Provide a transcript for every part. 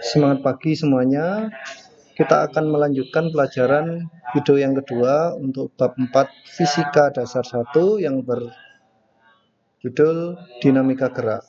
Semangat pagi semuanya. Kita akan melanjutkan pelajaran video yang kedua untuk bab 4 Fisika Dasar 1 yang berjudul Dinamika Gerak.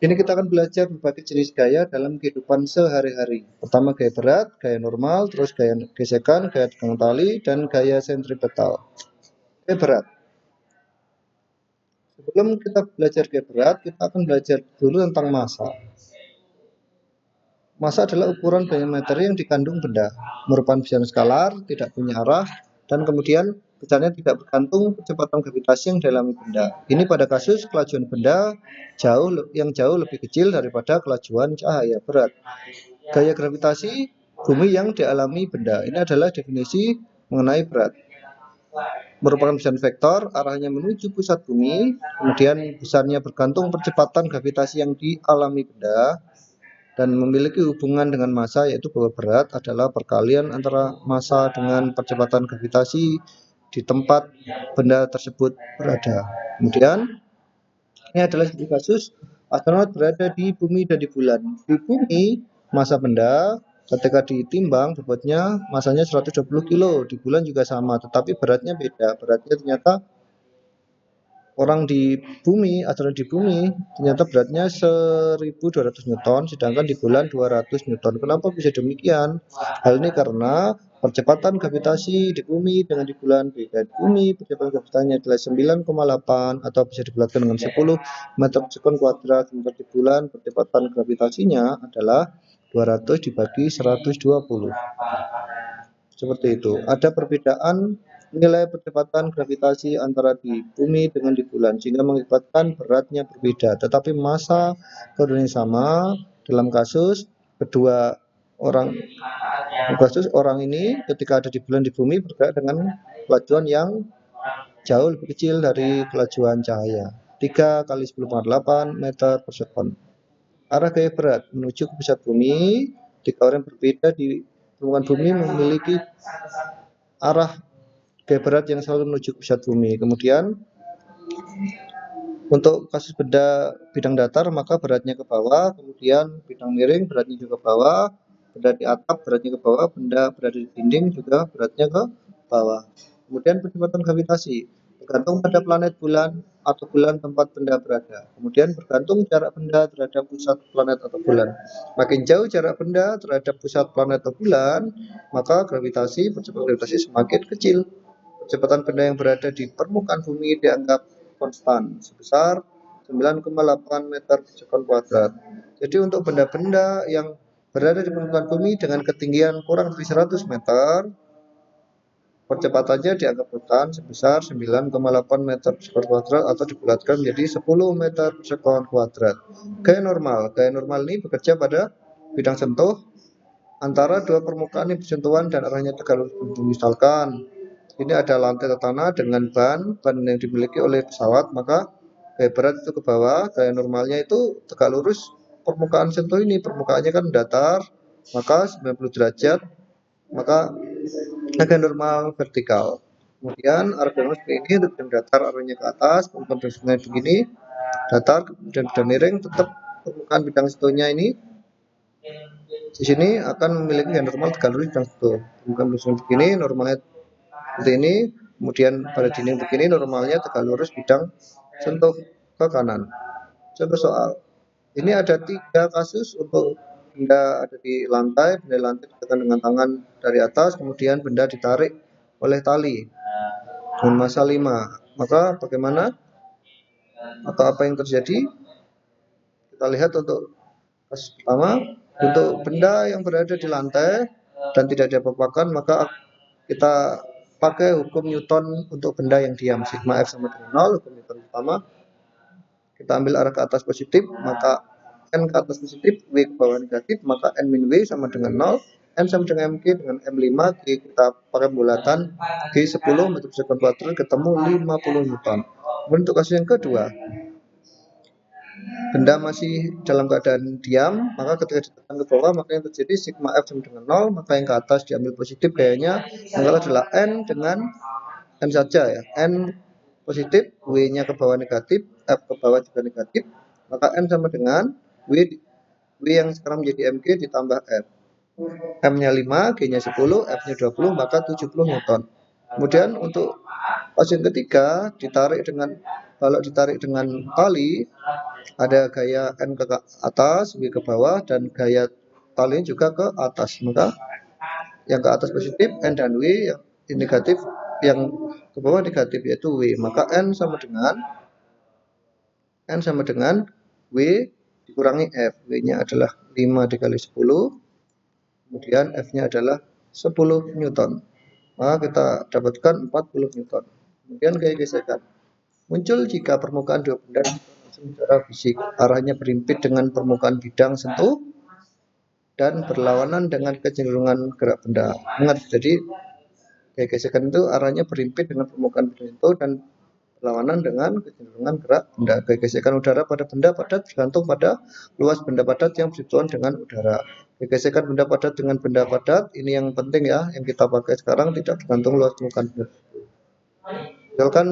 Ini kita akan belajar berbagai jenis gaya dalam kehidupan sehari-hari. Pertama gaya berat, gaya normal, terus gaya gesekan, gaya tegang tali, dan gaya sentripetal. Gaya berat. Sebelum kita belajar gaya berat, kita akan belajar dulu tentang massa. Massa adalah ukuran gaya materi yang dikandung benda, merupakan besaran skalar, tidak punya arah, dan kemudian besarnya tidak bergantung kecepatan gravitasi yang dialami benda. Ini pada kasus kelajuan benda jauh lebih kecil daripada kelajuan cahaya. Berat. Gaya gravitasi bumi yang dialami benda. Ini adalah definisi mengenai berat. Merupakan besaran vektor, arahnya menuju pusat bumi, kemudian besarnya bergantung percepatan gravitasi yang dialami benda, dan memiliki hubungan dengan massa, yaitu bahwa berat adalah perkalian antara massa dengan percepatan gravitasi di tempat benda tersebut berada. Kemudian ini adalah satu kasus astronot berada di bumi dan di bulan. Di bumi massa benda ketika ditimbang bobotnya masanya 120 kilo, di bulan juga sama, tetapi beratnya beda. Beratnya ternyata orang di bumi, astronot di bumi ternyata beratnya 1200 Newton, sedangkan di bulan 200 Newton. Kenapa bisa demikian? Hal ini karena percepatan gravitasi di bumi dengan di bulan beda. Di bumi percepatan gravitasinya adalah 9,8 atau bisa dibulatkan dengan 10 meter per sekon kuadrat, sementara di bulan percepatan gravitasinya adalah 200 dibagi 120. Seperti itu. Ada perbedaan nilai percepatan gravitasi antara di bumi dengan di bulan, sehingga mengakibatkan beratnya berbeda, tetapi massa keduanya sama. Dalam kasus orang ini ketika ada di bulan, di bumi bergerak dengan kelajuan yang jauh lebih kecil dari kelajuan cahaya, 3 kali 10⁸ meter per sekon. Arah gaya berat menuju ke pusat bumi, 3 orang berbeda di permukaan bumi memiliki arah gaya berat yang selalu menuju ke pusat bumi. Kemudian untuk kasus benda bidang datar maka beratnya ke bawah, kemudian bidang miring beratnya juga ke bawah, benda di atap beratnya ke bawah, benda berada di dinding juga beratnya ke bawah. Kemudian percepatan gravitasi bergantung pada planet bulan atau bulan tempat benda berada. Kemudian bergantung jarak benda terhadap pusat planet atau bulan. Makin jauh jarak benda terhadap pusat planet atau bulan, maka percepatan gravitasi semakin kecil. Percepatan benda yang berada di permukaan bumi dianggap konstan sebesar 9,8 meter per sekon kuadrat. Jadi untuk benda-benda yang berada di permukaan bumi dengan ketinggian kurang dari 100 meter, percepatannya dianggap konstan sebesar 9,8 meter per sekon kuadrat atau dibulatkan menjadi 10 meter per sekon kuadrat. Gaya normal ini bekerja pada bidang sentuh antara dua permukaan yang bersentuhan dan arahnya tegak lurus. Misalkan ini ada lantai tanah dengan ban yang dimiliki oleh pesawat, maka gaya berat itu ke bawah, gaya normalnya itu tegak lurus permukaan sentuh ini, permukaannya kan datar, maka 90 derajat, maka gaya normal vertikal. Kemudian arah normal seperti ini, untuk bidang datar arahnya ke atas, permukaan bidang sentuhnya begini, datar, kemudian bidang miring, tetap permukaan bidang sentuhnya ini di sini akan memiliki gaya normal tegak lurus bidang sentuh. Permukaan bidang sentuh begini, normalnya seperti ini, kemudian pada dinding begini normalnya tegak lurus bidang sentuh ke kanan. Contoh soal, ini ada 3 kasus untuk benda ada di lantai, benda lantai ditekan dengan tangan dari atas, kemudian benda ditarik oleh tali dengan massa 5. Maka bagaimana atau apa yang terjadi? Kita lihat untuk kasus pertama, untuk benda yang berada di lantai dan tidak diapa-apakan, maka kita pakai hukum Newton untuk benda yang diam, sigma F sama dengan 0. Hukum Newton pertama, kita ambil arah ke atas positif, maka N ke atas positif, W ke bawah negatif, maka N min W sama dengan 0, N sama dengan MG dengan M5, G kita pakai bulatan G 10 meter per sekon kuadrat, ketemu 50 Newton. Kemudian untuk kasus yang kedua, benda masih dalam keadaan diam, maka ketika ditekan ke bawah, maka yang terjadi sigma F sama dengan 0, maka yang ke atas diambil positif gayanya, yang adalah N dengan N saja ya, N positif, W-nya ke bawah negatif, F ke bawah juga negatif, maka N sama dengan W W yang sekarang menjadi mg ditambah F. M-nya 5, G-nya 10, F-nya 20, maka 70 Newton. Kemudian untuk pasien ketiga kalau ditarik dengan tali, ada gaya N ke atas, W ke bawah, dan gaya tali juga ke atas. Maka yang ke atas positif N dan W, yang negatif, yang ke bawah negatif yaitu W. Maka N sama dengan W dikurangi F. W-nya adalah 5 dikali 10, kemudian F-nya adalah 10 Newton. Maka kita dapatkan 40 Newton. Kemudian gaya gesekan muncul jika permukaan dua benda langsung secara fisik, arahnya berhimpit dengan permukaan bidang sentuh dan berlawanan dengan kecenderungan gerak benda. Ingat, jadi gaya gesekan itu arahnya berhimpit dengan permukaan bidang sentuh dan berlawanan dengan kecenderungan gerak benda. Gaya gesekan udara pada benda padat bergantung pada luas benda padat yang bersentuhan dengan udara. Gaya gesekan benda padat dengan benda padat, ini yang penting ya, yang kita pakai sekarang, tidak bergantung luas permukaan benda. Misalkan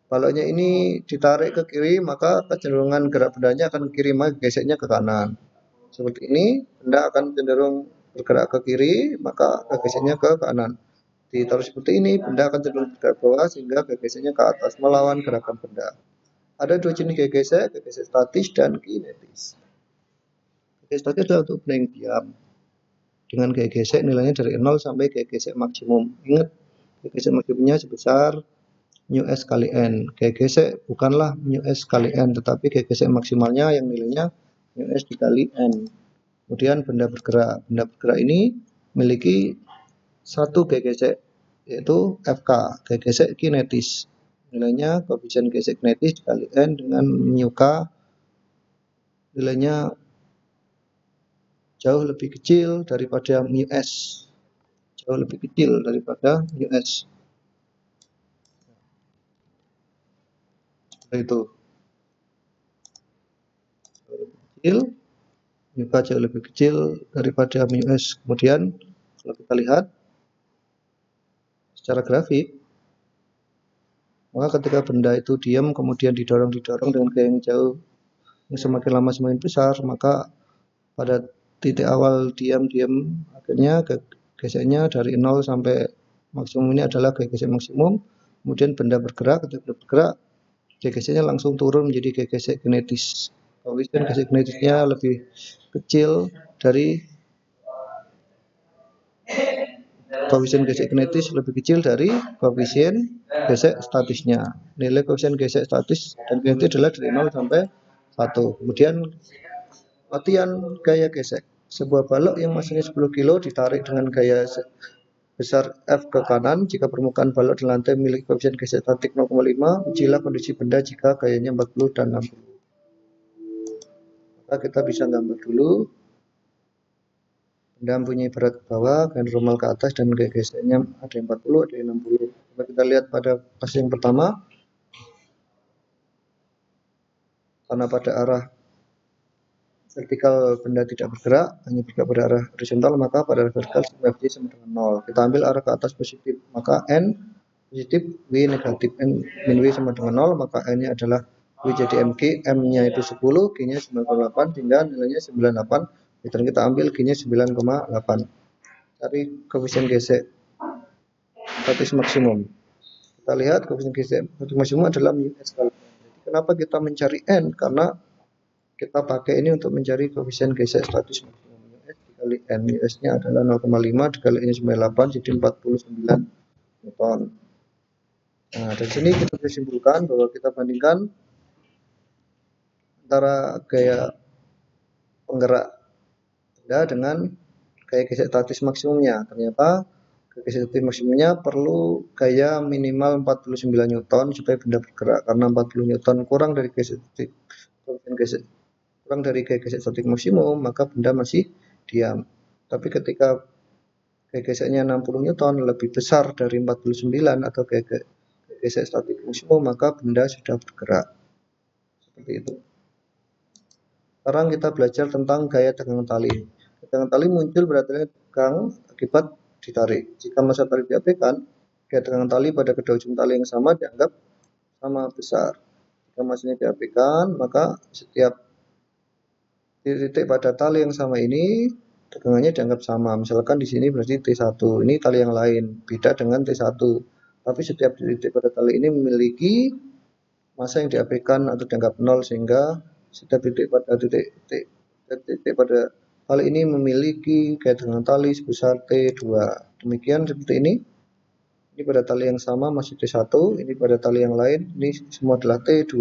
baloknya ini ditarik ke kiri, maka kecenderungan gerak bendanya akan ke kiri, maka geseknya ke kanan. Seperti ini, benda akan cenderung bergerak ke kiri, maka geseknya ke kanan. Ditaruh seperti ini, benda akan cenderung bergerak ke bawah, sehingga geseknya ke atas, melawan gerakan benda. Ada dua jenis gaya gesek statis dan kinetis. Gaya statis adalah untuk benda yang diam. Dengan gaya gesek nilainya dari 0 sampai gaya gesek maksimum. Ingat, gaya gesek maksimumnya sebesar mu S kali N. Gaya gesek bukanlah mu S kali N, tetapi gaya gesek maksimalnya yang nilainya mu S dikali N. Kemudian benda bergerak. Benda bergerak ini memiliki satu gaya gesek, yaitu FK, gaya gesek kinetis. Nilainya koefisien gesek kinetis dikali N dengan mu K, nilainya jauh lebih kecil daripada mu S. Jauh lebih kecil daripada mu S. Itu kecil, mu K jauh lebih kecil daripada mu S. Kemudian kalau kita lihat secara grafik, maka ketika benda itu diam kemudian didorong dengan gaya yang jauh, yang semakin lama semakin besar, maka pada titik awal diam akhirnya geseknya dari 0 sampai maksimum ini adalah gaya gesek maksimum. Kemudian benda bergerak, ketika bergerak gaya geseknya langsung turun menjadi gaya gesek kinetis. Koefisien gesek kinetisnya lebih kecil dari koefisien gesek kinetis lebih kecil dari koefisien gesek statisnya. Nilai koefisien gesek statis dan kinetis adalah dari 0 sampai 1. Kemudian latihan gaya gesek. Sebuah balok yang masanya 10 kg ditarik dengan gaya besar F ke kanan jika permukaan balok di lantai memiliki koefisien gesek statik 0,5. Ujilah kondisi benda jika gayanya 40 dan 60. Maka kita bisa gambar dulu. Benda mempunyai berat ke bawah, gaya normal ke atas, dan gaya geseknya ada yang 40, ada yang 60. Coba kita lihat pada kasus yang pertama. Karena pada arah vertikal benda tidak bergerak, hanya bergerak pada arah horizontal, maka pada arah vertikal Fg sama dengan 0. Kita ambil arah ke atas positif, maka N positif, W negatif. N min W sama dengan 0, maka N-nya adalah W jadi mg, M-nya itu 10, G-nya 9,8, sehingga nilainya 98. Dan kita ambil G-nya 9,8. Cari koefisien gesek statis maksimum. Kita lihat koefisien gesek statis maksimum adalah mu S kali N. Jadi kenapa kita mencari N? Karena kita pakai ini untuk mencari koefisien gesek statis maksimum. Mu S dikali N. Mu S-nya adalah 0,5 dikali N-nya 98, jadi 49 Newton. Nah, dari sini kita bisa simpulkan bahwa kita bandingkan antara gaya penggerak benda dengan gaya gesek statis maksimumnya. Ternyata gaya gesek statis maksimumnya perlu gaya minimal 49 Newton supaya benda bergerak. Karena 40 Newton kurang dari gaya gesek statis maksimum, maka benda masih diam. Tapi ketika gaya geseknya 60 Newton lebih besar dari 49 atau gaya gesek statis maksimum, maka benda sudah bergerak. Seperti itu. Sekarang kita belajar tentang gaya tegangan tali. Tegangan tali muncul berarti tegang akibat ditarik. Jika massa tarik diabaikan, gaya tegangan tali pada kedua ujung tali yang sama dianggap sama besar. Jika massanya diabaikan, maka setiap titik pada tali yang sama ini tegangannya dianggap sama. Misalkan di sini berarti T1, ini tali yang lain, beda dengan T1. Tapi setiap titik pada tali ini memiliki massa yang diabaikan atau dianggap nol, sehingga setiap titik pada tali ini memiliki gaya tegangan tali sebesar T2. Demikian seperti ini. Ini pada tali yang sama masih T1, ini pada tali yang lain, ini semua adalah T2.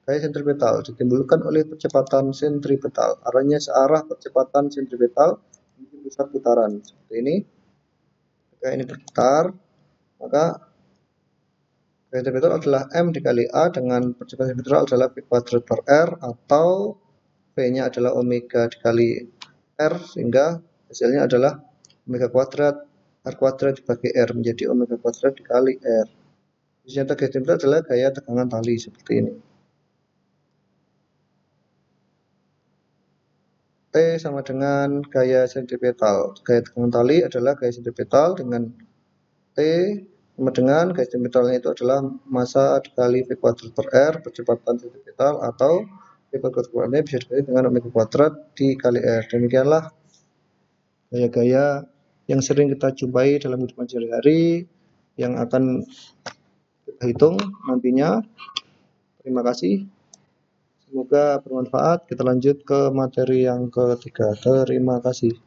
Gaya sentripetal ditimbulkan oleh percepatan sentripetal. Arahnya searah percepatan sentripetal menuju pusat putaran. Seperti ini. Jika ini berputar, maka gaya sentripetal adalah M dikali A dengan percepatan sentripetal adalah V kuadrat per R, atau V-nya adalah omega dikali R, sehingga hasilnya adalah omega kuadrat R kuadrat dibagi R menjadi omega kuadrat dikali R. Ternyata gaya sentripetal adalah gaya tegangan tali seperti ini. T sama dengan gaya sentripetal. Gaya tegangan tali adalah gaya sentripetal dengan T sama dengan gaya sentripetalnya itu adalah massa dikali V kuadrat per R percepatan sentripetal, atau V kuadrat kuadratnya bisa dikali dengan omega kuadrat dikali R. Demikianlah gaya-gaya yang sering kita jumpai dalam kehidupan sehari-hari yang akan kita hitung nantinya. Terima kasih. Semoga bermanfaat. Kita lanjut ke materi yang ketiga. Terima kasih.